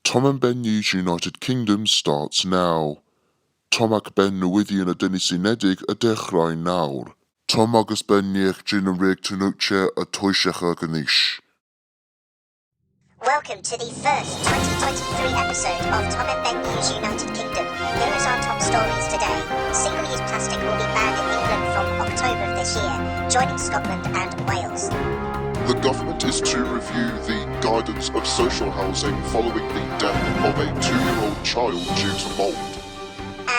Tom and Ben News United Kingdom starts now. Tom ac Ben newyddion y Denis Unedig y dechrau nawr. Tom agus Ben niech gin yn reg tynwtio y toesiach ag ynish. Welcome to the first 2023 episode of Tom and Ben News United Kingdom. Here is our top stories today. Single-use plastic will be banned in England from October of this year, joining Scotland and Wales. The government is to review the guidance of social housing following the death of a 2-year-old child due to mould.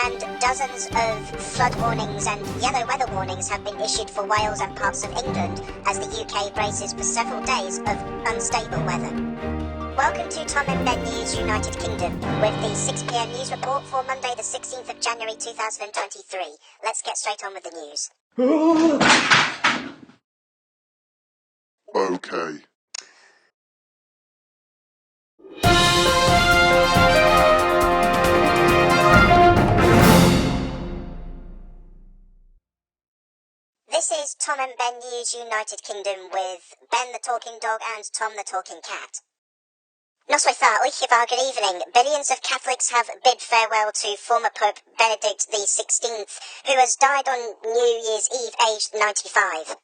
And dozens of flood warnings and yellow weather warnings have been issued for Wales and parts of England as the UK braces for several days of unstable weather. Welcome to Tom and Ben News United Kingdom with the 6 PM news report for Monday the 16th of January 2023. Let's get straight on with the news. Okay. This is Tom and Ben News United Kingdom with Ben the Talking Dog and Tom the Talking Cat. Noswaitha, Oichivar, good evening. Billions of Catholics have bid farewell to former Pope Benedict XLI, who has died on New Year's Eve aged 95.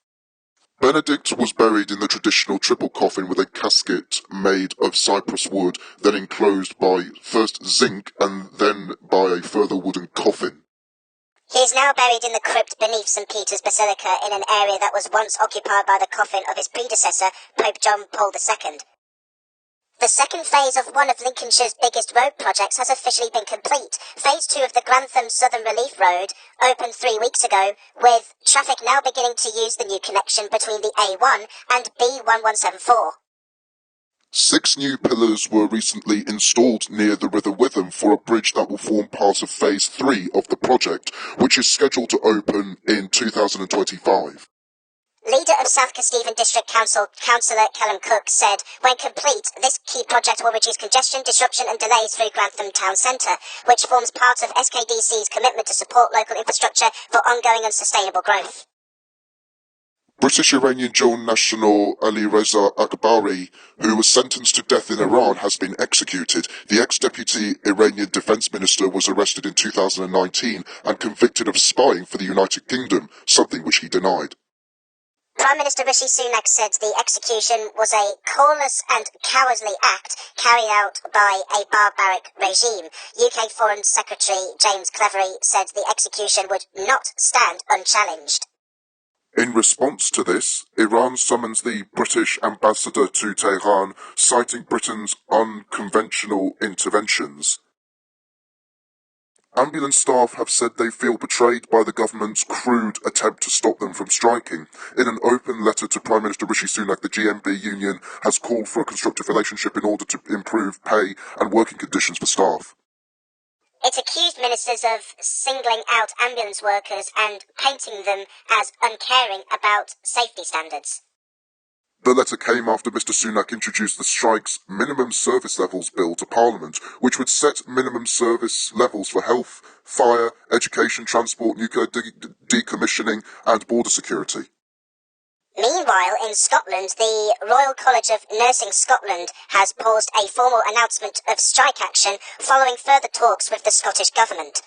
Benedict was buried in the traditional triple coffin with a casket made of cypress wood, then enclosed by first zinc and then by a further wooden coffin. He is now buried in the crypt beneath St. Peter's Basilica in an area that was once occupied by the coffin of his predecessor, Pope John Paul II. The second phase of one of Lincolnshire's biggest road projects has officially been complete. Phase 2 of the Grantham Southern Relief Road opened 3 weeks ago, with traffic now beginning to use the new connection between the A1 and B1174. 6 new pillars were recently installed near the River Witham for a bridge that will form part of Phase 3 of the project, which is scheduled to open in 2025. Leader of South Kesteven District Council, Councillor Callum Cook, said, when complete, this key project will reduce congestion, disruption and delays through Grantham Town Centre, which forms part of SKDC's commitment to support local infrastructure for ongoing and sustainable growth. British-Iranian dual national Alireza Akbari, who was sentenced to death in Iran, has been executed. The ex-deputy Iranian defence minister was arrested in 2019 and convicted of spying for the United Kingdom, something which he denied. Prime Minister Rishi Sunak said the execution was a callous and cowardly act carried out by a barbaric regime. UK Foreign Secretary James Cleverly said the execution would not stand unchallenged. In response to this, Iran summons the British ambassador to Tehran, citing Britain's unconventional interventions. Ambulance staff have said they feel betrayed by the government's crude attempt to stop them from striking. In an open letter to Prime Minister Rishi Sunak, the GMB union has called for a constructive relationship in order to improve pay and working conditions for staff. It accused ministers of singling out ambulance workers and painting them as uncaring about safety standards. The letter came after Mr Sunak introduced the strike's minimum service levels bill to Parliament, which would set minimum service levels for health, fire, education, transport, nuclear decommissioning and border security. Meanwhile, in Scotland, the Royal College of Nursing Scotland has paused a formal announcement of strike action following further talks with the Scottish Government.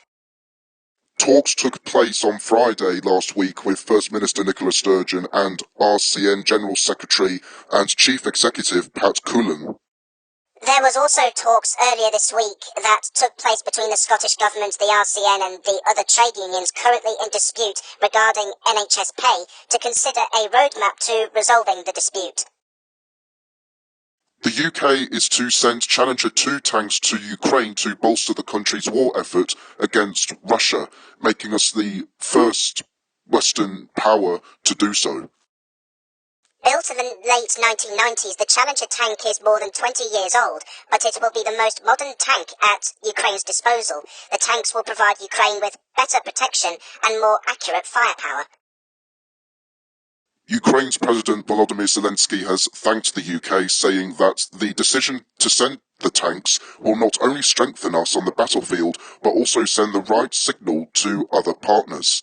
Talks took place on Friday last week with First Minister Nicola Sturgeon and RCN General Secretary and Chief Executive Pat Cullen. There was also talks earlier this week that took place between the Scottish Government, the RCN and the other trade unions currently in dispute regarding NHS pay to consider a roadmap to resolving the dispute. The UK is to send Challenger 2 tanks to Ukraine to bolster the country's war effort against Russia, making us the first Western power to do so. Built in the late 1990s, the Challenger tank is more than 20 years old, but it will be the most modern tank at Ukraine's disposal. The tanks will provide Ukraine with better protection and more accurate firepower. Ukraine's President Volodymyr Zelensky has thanked the UK, saying that the decision to send the tanks will not only strengthen us on the battlefield, but also send the right signal to other partners.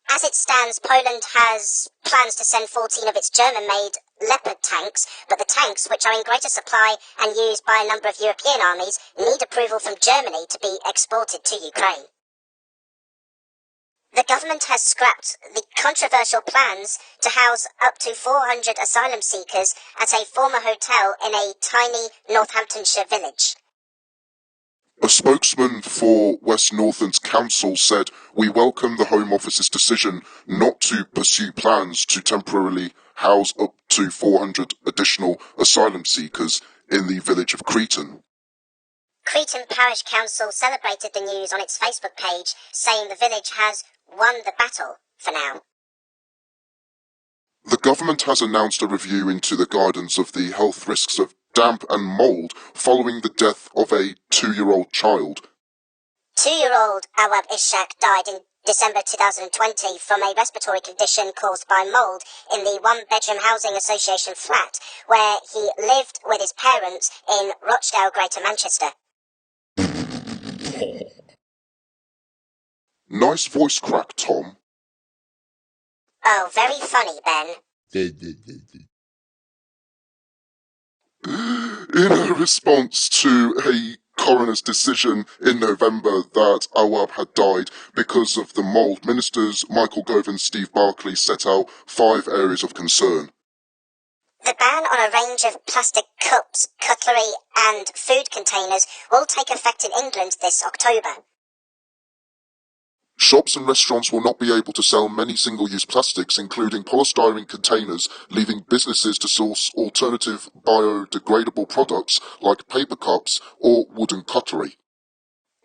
As it stands, Poland has plans to send 14 of its German-made Leopard tanks, but the tanks, which are in greater supply and used by a number of European armies, need approval from Germany to be exported to Ukraine. The government has scrapped the controversial plans to house up to 400 asylum seekers at a former hotel in a tiny Northamptonshire village. A spokesman for West Northants Council said, "We welcome the Home Office's decision not to pursue plans to temporarily house up to 400 additional asylum seekers in the village of Cretan." Cretan Parish Council celebrated the news on its Facebook page, saying the village has won the battle for now. The government has announced a review into the guidance of the health risks of damp and mould following the death of a 2-year-old child. 2-year-old Awab Ishaq died in December 2020 from a respiratory condition caused by mould in the one-bedroom housing association flat where he lived with his parents in Rochdale, Greater Manchester. Nice voice crack, Tom. Oh, very funny, Ben. In a response to a coroner's decision in November that Awab had died because of the mould, Ministers Michael Gove and Steve Barclay set out 5 areas of concern. The ban on a range of plastic cups, cutlery and food containers will take effect in England this October. Shops and restaurants will not be able to sell many single-use plastics, including polystyrene containers, leaving businesses to source alternative biodegradable products like paper cups or wooden cutlery.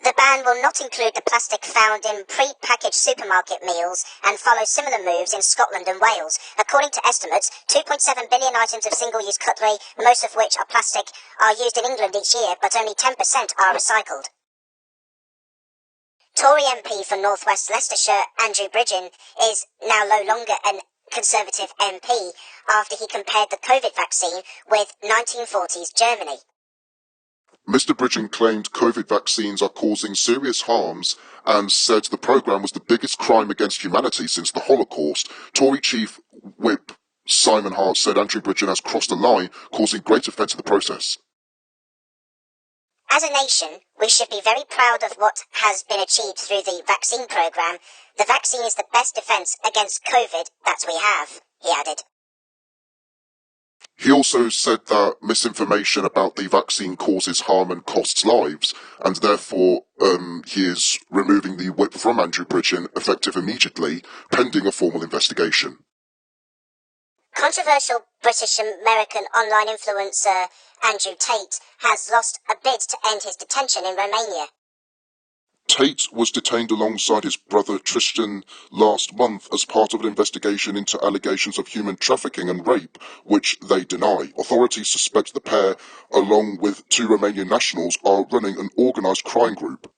The ban will not include the plastic found in pre-packaged supermarket meals and follow similar moves in Scotland and Wales. According to estimates, 2.7 billion items of single-use cutlery, most of which are plastic, are used in England each year, but only 10% are recycled. Tory MP for North West Leicestershire, Andrew Bridgen, is now no longer a Conservative MP after he compared the COVID vaccine with 1940s Germany. Mr. Bridgen claimed COVID vaccines are causing serious harms and said the programme was the biggest crime against humanity since the Holocaust. Tory Chief Whip Simon Hart said Andrew Bridgen has crossed a line, causing great offence to the process. As a nation, we should be very proud of what has been achieved through the vaccine programme. The vaccine is the best defence against COVID that we have, he added. He also said that misinformation about the vaccine causes harm and costs lives, and therefore he is removing the whip from Andrew Bridgen, effective immediately, pending a formal investigation. Controversial British-American online influencer Andrew Tate has lost a bid to end his detention in Romania. Tate was detained alongside his brother Tristan last month as part of an investigation into allegations of human trafficking and rape, which they deny. Authorities suspect the pair, along with 2 Romanian nationals, are running an organised crime group.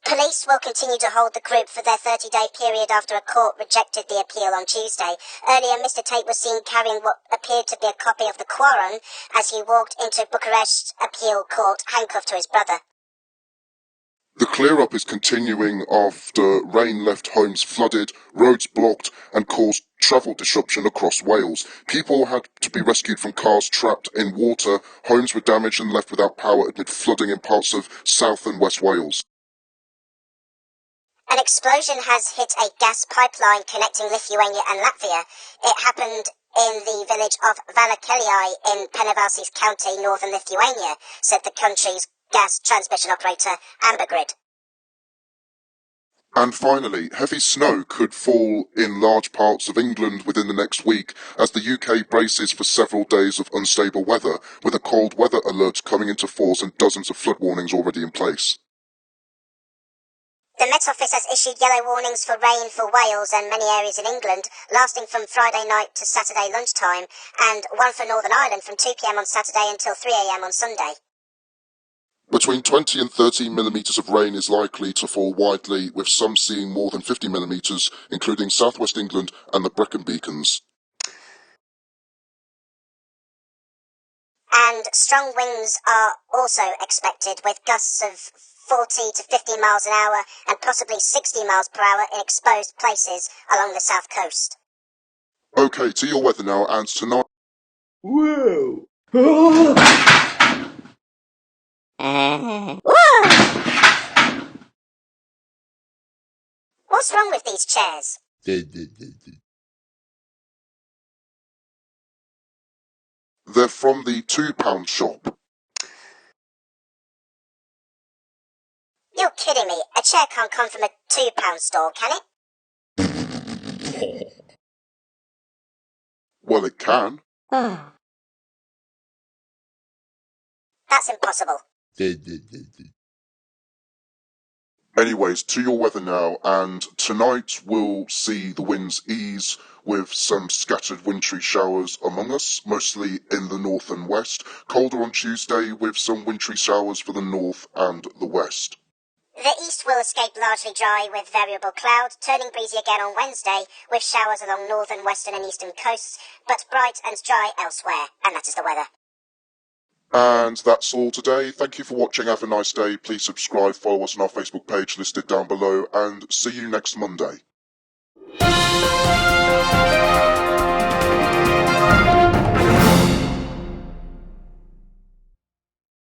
Police will continue to hold the group for their 30-day period after a court rejected the appeal on Tuesday. Earlier, Mr. Tate was seen carrying what appeared to be a copy of the Quran as he walked into Bucharest's appeal court, handcuffed to his brother. The clear-up is continuing after rain left homes flooded, roads blocked, and caused travel disruption across Wales. People had to be rescued from cars trapped in water, homes were damaged and left without power amid flooding in parts of South and West Wales. An explosion has hit a gas pipeline connecting Lithuania and Latvia. It happened in the village of Valakeliai in Penevėžys County, northern Lithuania, said the country's gas transmission operator, Ambergrid. And finally, heavy snow could fall in large parts of England within the next week as the UK braces for several days of unstable weather, with a cold weather alert coming into force and dozens of flood warnings already in place. The Met Office has issued yellow warnings for rain for Wales and many areas in England, lasting from Friday night to Saturday lunchtime, and one for Northern Ireland from 2 p.m. on Saturday until 3 a.m. on Sunday. Between 20 and 30 millimetres of rain is likely to fall widely, with some seeing more than 50 millimetres, including southwest England and the Brecon Beacons. And strong winds are also expected, with gusts of 40 to 50 miles an hour and possibly 60 miles per hour in exposed places along the south coast. Okay, to your weather now, and tonight... Whoa! What's wrong with these chairs? They're from the £2 shop. You're kidding me. A chair can't come from a £2 store, can it? Well, it can. That's impossible. Anyways, to your weather now, and tonight we'll see the winds ease with some scattered wintry showers among us, mostly in the north and west. Colder on Tuesday with some wintry showers for the north and the west. The east will escape largely dry with variable cloud, turning breezy again on Wednesday with showers along northern, western and eastern coasts, but bright and dry elsewhere, and that is the weather. And that's all today. Thank you for watching. Have a nice day. Please subscribe, follow us on our Facebook page listed down below, and see you next Monday.